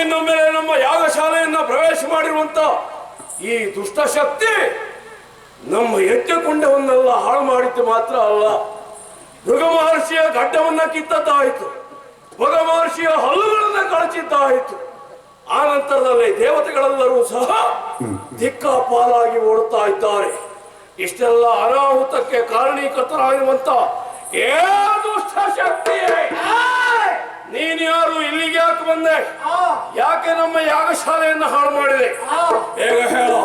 ಒಮ್ಮಿಂದ ಮೇಲೆ ನಮ್ಮ ಯಾಗಶಾಲೆಯನ್ನ ಪ್ರವೇಶ ಮಾಡಿರುವಂತ ಈ ದುಷ್ಟಶಕ್ತಿ ನಮ್ಮ ಯಜ್ಞಕುಂಡವನ್ನೆಲ್ಲ ಹಾಳು ಮಾಡಿದ್ದು ಮಾತ್ರ ಅಲ್ಲ, ಮೃಗ ಮಹರ್ಷಿಯ ಗಡ್ಡವನ್ನ ಕಿತ್ತದ್ದಾಯಿತು, ಮೃಗ ಮಹರ್ಷಿಯ ಹಲ್ಲುಗಳನ್ನ ಕಳಚಿದ್ದಾಯಿತು. ಆ ನಂತರದಲ್ಲಿ ದೇವತೆಗಳೆಲ್ಲರೂ ಸಹ ದಿಕ್ಕಾಪಾಲಾಗಿ ಓಡುತ್ತಾ ಇದ್ದಾರೆ. ಇಷ್ಟೆಲ್ಲ ಅನಾಹುತಕ್ಕೆ ಕಾರಣೀಕರ್ತರಾಗಿರುವಂತ ಏ ದುಷ್ಟ ಶಕ್ತಿಯೇ, ನೀನ್ ಯಾರು? ಇಲ್ಲಿಗೆ ಯಾಕೆ ಬಂದೆ? ಯಾಕೆ ನಮ್ಮ ಯಾಗಶಾಲೆಯನ್ನು ಹಾಳು ಮಾಡಿದೆ? ಹೇಗ ಹೇಳೋ.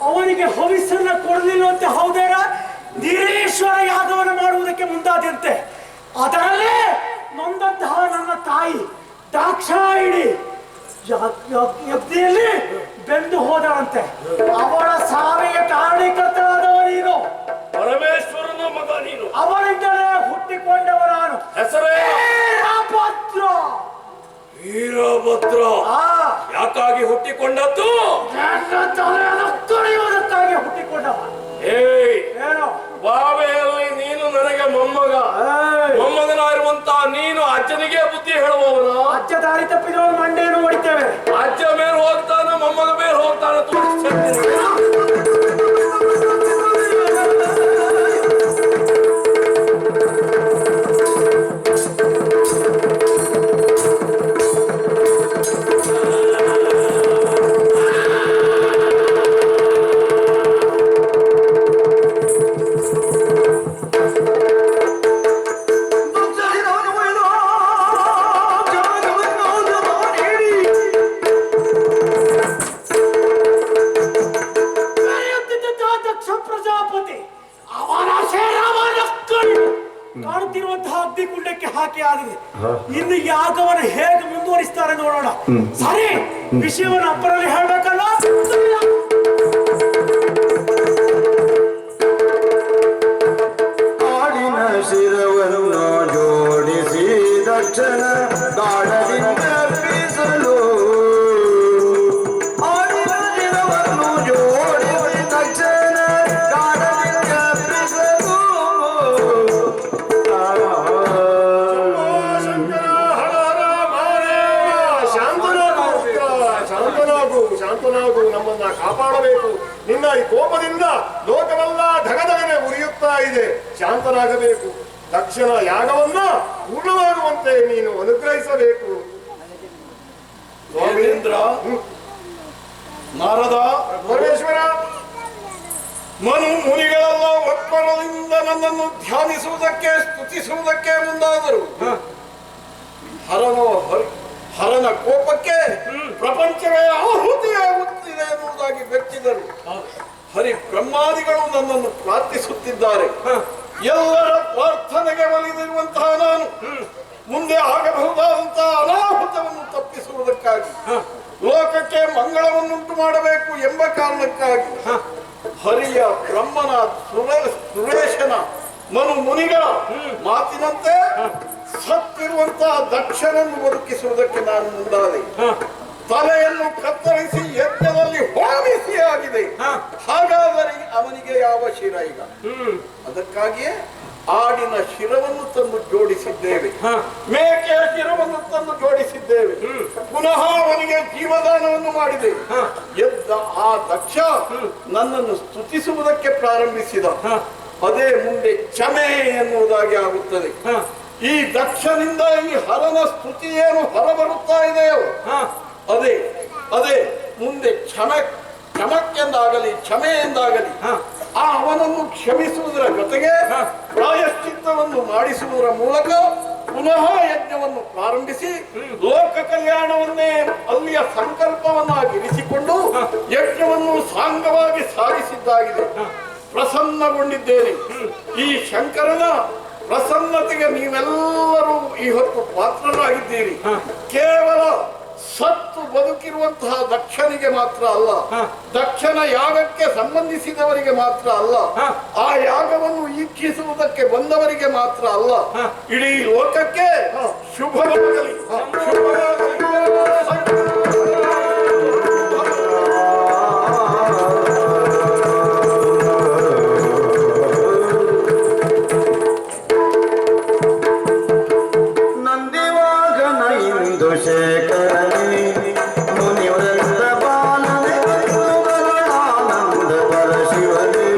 ಅವನಿಗೆ ಹವಿಸ್ಸನ್ನ ಕೊಡಲಿಲ್ಲ ಅಂತ ಹೌದೇರ? ನೀರೇಶ್ವರ ಯಾಗವನ್ನು ಮಾಡುವುದಕ್ಕೆ ಮುಂದಾದಂತೆ ಅದರಲ್ಲೇ ನೊಂದಂತಹ ನನ್ನ ತಾಯಿ ದಾಕ್ಷಾಯಿಣಿ ಯಜ್ಞೆಯಲ್ಲಿ ಬೆಂದು ಹೋದಳಂತೆ. ಅವಳ ಸಾವಿಗೆ ಕಾರಣೀಕರ್ತನಾದವ ನೀನು, ಪರಮೇಶ್ವರನ ಮಗ ನೀನು, ಅವನಿಂದಲೇ ಹುಟ್ಟಿಕೊಂಡವ ನಾನು. ಹೆಸರೇ ವೀರಭದ್ರ. ವೀರಭದ್ರ ಯಾಕಾಗಿ ಹುಟ್ಟಿಕೊಂಡದ್ದು? ತೊಳೆಯುವುದಕ್ಕಾಗಿ ಹುಟ್ಟಿಕೊಂಡವ. ಏನು ಬಾವೆಯಲ್ಲಿ ನೀನು ನನಗೆ ಮೊಮ್ಮಗ, ಮೊಮ್ಮಗನಾಗಿರುವಂತ ನೀನು ಅಜ್ಜನಿಗೆ ಬುದ್ಧಿ ಹೇಳುವವನ? ಅಜ್ಜ ದಾರಿ ತಪ್ಪಿದವನು ಮಂಡೆಯನ್ನು ಹೊಡಿತೇವೆ. ಅಜ್ಜ ಮೇಲೆ ಹೋಗ್ತಾನ, ಮೊಮ್ಮಗ ಮೇಲೆ ಹೋಗ್ತಾನ. ಕಾಣುತ್ತಿರುವಂತಹ ಅಗ್ನಿಕುಂಡಕ್ಕೆ ಹಾಕಿ ಆಗಿದೆ. ಇನ್ನು ಯಾಗವನ್ನು ಹೇಗೆ ಮುಂದುವರಿಸ್ತಾರೆ ನೋಡೋಣ. ಸರಿ, ವಿಷಯವನ್ನು ಅಪ್ಪರಲ್ಲಿ ಹೇಳ್ಬೇಕಲ್ಲ. ಆಡಿನ ಶಿರವನ್ನು ಜೋಡಿಸಿ ದಕ್ಷಿಣ ಗಾಢದಿಂದ ಬೀಸಲು, ಆಡಿನ ಶಿರವನ್ನು ಜೋಡಿಸಿ ದಕ್ಷಿಣ ಗಾಢದಿಂದ ಬೀಸಲು. ಶಾಂತನಾಗು, ನಮ್ಮನ್ನ ಕಾಪಾಡಬೇಕು. ನಿನ್ನ ಈ ಕೋಪದಿಂದ ಲೋಕವೆಲ್ಲ ಧಗಧಗನೆ ಉರಿಯುತ್ತಾ ಇದೆ. ಶಾಂತನಾಗಬೇಕು. ತಕ್ಷಣ ಯಾಗವನ್ನ ಪೂರ್ಣವಾಗುವಂತೆ ನೀನು ಅನುಗ್ರಹಿಸಬೇಕು. ಸ್ವಾಮೀಂದ್ರ, ನಾರದ, ಪರಮೇಶ್ವರ, ಮನು ಮುನಿಗಳೆಲ್ಲ ಒಪ್ಪರದಿಂದ ನನ್ನನ್ನು ಧ್ಯಾನಿಸುವುದಕ್ಕೆ ಸ್ತುತಿಸುವುದಕ್ಕೆ ಮುಂದಾದರು. ಹರನ ಕೋಪಕ್ಕೆ ಪ್ರಪಂಚವೇ ಆಹುತಿಯಾಗುತ್ತಿದೆ ಎನ್ನುವುದಾಗಿ ಬೆಚ್ಚಿದರು. ಹರಿ ಬ್ರಹ್ಮಾದಿಗಳು ನನ್ನನ್ನು ಪ್ರಾರ್ಥಿಸುತ್ತಿದ್ದಾರೆ. ಎಲ್ಲರ ಪ್ರಾರ್ಥನೆಗೆ ಒಲಿದಿರುವಂತಹ ನಾನು ಮುಂದೆ ಆಗಬಹುದಾದಂತಹ ಅನಾಹುತವನ್ನು ತಪ್ಪಿಸುವುದಕ್ಕಾಗಿ, ಲೋಕಕ್ಕೆ ಮಂಗಳವನ್ನುಂಟು ಮಾಡಬೇಕು ಎಂಬ ಕಾರಣಕ್ಕಾಗಿ ಹರಿಯ ಬ್ರಹ್ಮನ ಸುರೇಶನ ಮನು ಮುನಿಗಳ ಮಾತಿನಂತೆ ಸತ್ತಿರುವಂತಹ ದಕ್ಷನನ್ನು ಬದುಕಿಸುವುದಕ್ಕೆ ನಾನು ಮುಂದಾದೆ. ತಲೆಯನ್ನು ಕತ್ತರಿಸಿ ಯಜ್ಞದಲ್ಲಿ ಹೋಮಿಸಿ ಆಗಿದೆ. ಹಾಗಾದರೆ ಅವನಿಗೆ ಯಾವ ಶಿರ ಈಗ? ಅದಕ್ಕಾಗಿಯೇ ಆಡಿನ ಶಿರವನ್ನು ತಂದು ಜೋಡಿಸಿದ್ದೇವೆ, ಮೇಕೆಯ ಶಿರವನ್ನು ತಂದು ಜೋಡಿಸಿದ್ದೇವೆ. ಪುನಃ ಅವನಿಗೆ ಜೀವದಾನವನ್ನು ಮಾಡಿದೆ. ಎದ್ದ ಆ ದಕ್ಷ ನನ್ನನ್ನು ಸ್ತುತಿಸುವುದಕ್ಕೆ ಪ್ರಾರಂಭಿಸಿದ. ಅದೇ ಮುಂದೆ ಕ್ಷಮೆ ಎನ್ನುವುದಾಗಿ ಆಗುತ್ತದೆ. ಈ ದಕ್ಷನಿಂದ ಈ ಹರನ ಸ್ತುತಿ ಏನು ಹೊರಬರುತ್ತಾ ಇದೆಯೋ ಅದೇ ಅದೇ ಮುಂದೆ ಕ್ಷಮಕ್ಕೆಂದಾಗಲಿ ಕ್ಷಮೆ ಎಂದಾಗಲಿ ಅವನನ್ನು ಕ್ಷಮಿಸುವುದರ ಜೊತೆಗೆ ಪ್ರಾಯಶ್ಚಿತ್ತವನ್ನು ಮಾಡಿಸುವುದರ ಮೂಲಕ ಪುನಃ ಯಜ್ಞವನ್ನು ಪ್ರಾರಂಭಿಸಿ ಲೋಕ ಕಲ್ಯಾಣವನ್ನೇ ಅಲ್ಲಿಯ ಸಂಕಲ್ಪವನ್ನಾಗಿರಿಸಿಕೊಂಡು ಯಜ್ಞವನ್ನು ಸಾಂಗ ಬೇಡಿಕೊಂಡಿದ್ದೇನೆ. ಈ ಶಂಕರನ ಪ್ರಸನ್ನತೆಗೆ ನೀವೆಲ್ಲರೂ ಈ ಹೊತ್ತು ಪಾತ್ರರಾಗಿದ್ದೀರಿ. ಕೇವಲ ಸತ್ತು ಬದುಕಿರುವಂತಹ ದಕ್ಷನಿಗೆ ಮಾತ್ರ ಅಲ್ಲ, ದಕ್ಷನ ಯಾಗಕ್ಕೆ ಸಂಬಂಧಿಸಿದವರಿಗೆ ಮಾತ್ರ ಅಲ್ಲ, ಆ ಯಾಗವನ್ನು ಈಕ್ಷಿಸುವುದಕ್ಕೆ ಬಂದವರಿಗೆ ಮಾತ್ರ ಅಲ್ಲ, ಇಡೀ ಲೋಕಕ್ಕೆ ಶುಭವಾಗಲಿ, ಶುಭವಾಗಲಿ. ನಂದಿವಾಗನ ಇಂದು ಶೇಖರನೇ ಮುನಿವೃಂದ ಬಾಲನೆ ಆನಂದ ಪರ ಶಿವನೇ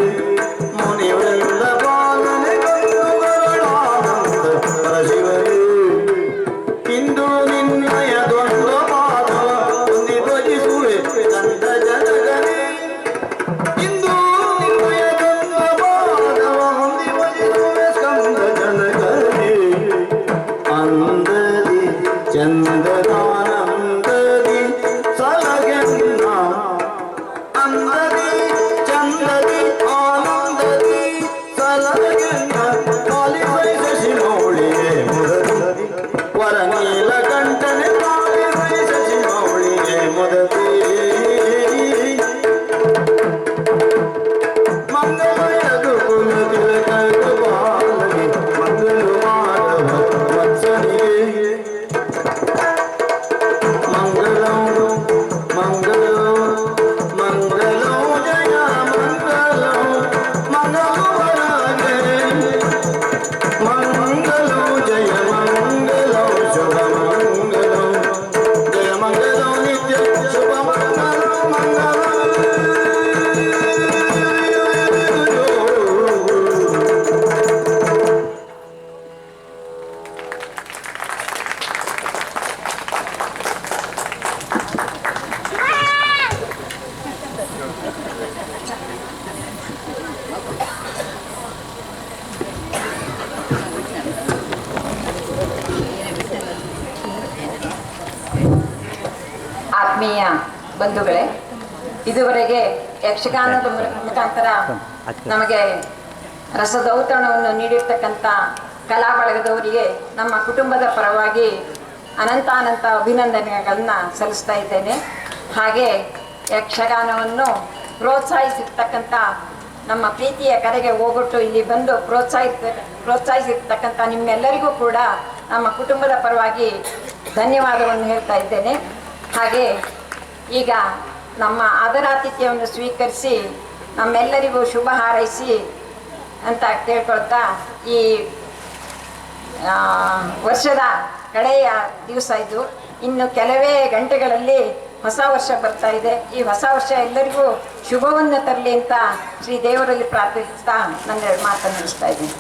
ಮುನಿವೃಂದ ಬಾಲನೆ ಆನಂದ ಪರ ಶಿವನೇ ಇಂದು ನಿನ್ನಯ ದೊಡ್ಡ ಪಾದ ಹೊಂದಿ ಭಜಿಸುವೆ ಕಂದ ಜನಗನೇ ಇಂದು ನಿನ್ನಯ ದೊಡ್ಡ ಪಾದವ ಹೊಂದಿ ಭಜಿಸುವೆ ಕಂದ ಜನಗನೇ ಅಂದದಿ ಚಂದದಾನಂದದಿ ಸಲಗೆನ್ನ ಅಂದದಿ ಚಂದದಿ ಆನಂದದಿ ಸಲಗೆನ್ನ ಪಾಲಿಸೈ ಶಶಿಮೌಳಿಯೇ ಮುದದಿ ವರ ನೀಲಕಂಠನೆ ಪಾಲಿಸೈ ಶಶಿಮೌಳಿಯೇ ಮುದದಿ ಮಂಗಲಯದು ಕುಲತಿಲಕದು ಬಾಲನೆ ಮಂಗಲು ಮಾಧವ ವತ್ಸನಿಗೆ ಮಂಗಳಂ ಮಂಗಳಂ ಮಂಗಳಂ ಜಯ ಮಂಗಳಂ ಮಂಗಳವರಗೆ ಮಂಗಳಂ ಜಯ ಮಂಗಳಂ ಶುಭ ಮಂಗಳಂ ಜಯ ಮಂಗಳಂ ನಿತ್ಯ ಶುಭ ಮಂಗಳಂ ಮಂಗಳಂ ಆತ್ಮೀಯ ಬಂಧುಗಳೇ, ಇದುವರೆಗೆ ಯಕ್ಷಗಾನದ ಮುಖಾಂತರ ನಮಗೆ ರಸದೌತಣವನ್ನು ನೀಡಿರ್ತಕ್ಕಂಥ ಕಲಾ ಬಳಗದವರಿಗೆ ನಮ್ಮ ಕುಟುಂಬದ ಪರವಾಗಿ ಅನಂತಾನಂತ ಅಭಿನಂದನೆಗಳನ್ನು ಸಲ್ಲಿಸ್ತಾ ಇದ್ದೇನೆ. ಹಾಗೆ ಯಕ್ಷಗಾನವನ್ನು ಪ್ರೋತ್ಸಾಹಿಸಿರ್ತಕ್ಕಂಥ ನಮ್ಮ ಪ್ರೀತಿಯ ಕರೆಗೆ ಹೋಗೊಟ್ಟು ಇಲ್ಲಿ ಬಂದು ಪ್ರೋತ್ಸಾಹಿಸಿರ್ತಕ್ಕಂಥ ನಿಮ್ಮೆಲ್ಲರಿಗೂ ಕೂಡ ನಮ್ಮ ಕುಟುಂಬದ ಪರವಾಗಿ ಧನ್ಯವಾದವನ್ನು ಹೇಳ್ತಾ ಇದ್ದೇನೆ. ಹಾಗೆ ಈಗ ನಮ್ಮ ಆದರಾತಿಥ್ಯವನ್ನು ಸ್ವೀಕರಿಸಿ ನಮ್ಮೆಲ್ಲರಿಗೂ ಶುಭ ಹಾರೈಸಿ ಅಂತ ಕೇಳ್ಕೊಳ್ತಾ ಈ ವರ್ಷದ ಕಡೆಯ ದಿವಸ ಇದು. ಇನ್ನು ಕೆಲವೇ ಗಂಟೆಗಳಲ್ಲಿ ಹೊಸ ವರ್ಷ ಬರ್ತಾ ಇದೆ. ಈ ಹೊಸ ವರ್ಷ ಎಲ್ಲರಿಗೂ ಶುಭವನ್ನು ತರಲಿ ಅಂತ ಶ್ರೀ ದೇವರಲ್ಲಿ ಪ್ರಾರ್ಥಿಸ್ತಾ ನನ್ನ ಮಾತನ್ನು ಮುಗಿಸ್ತಾ ಇದ್ದೀನಿ.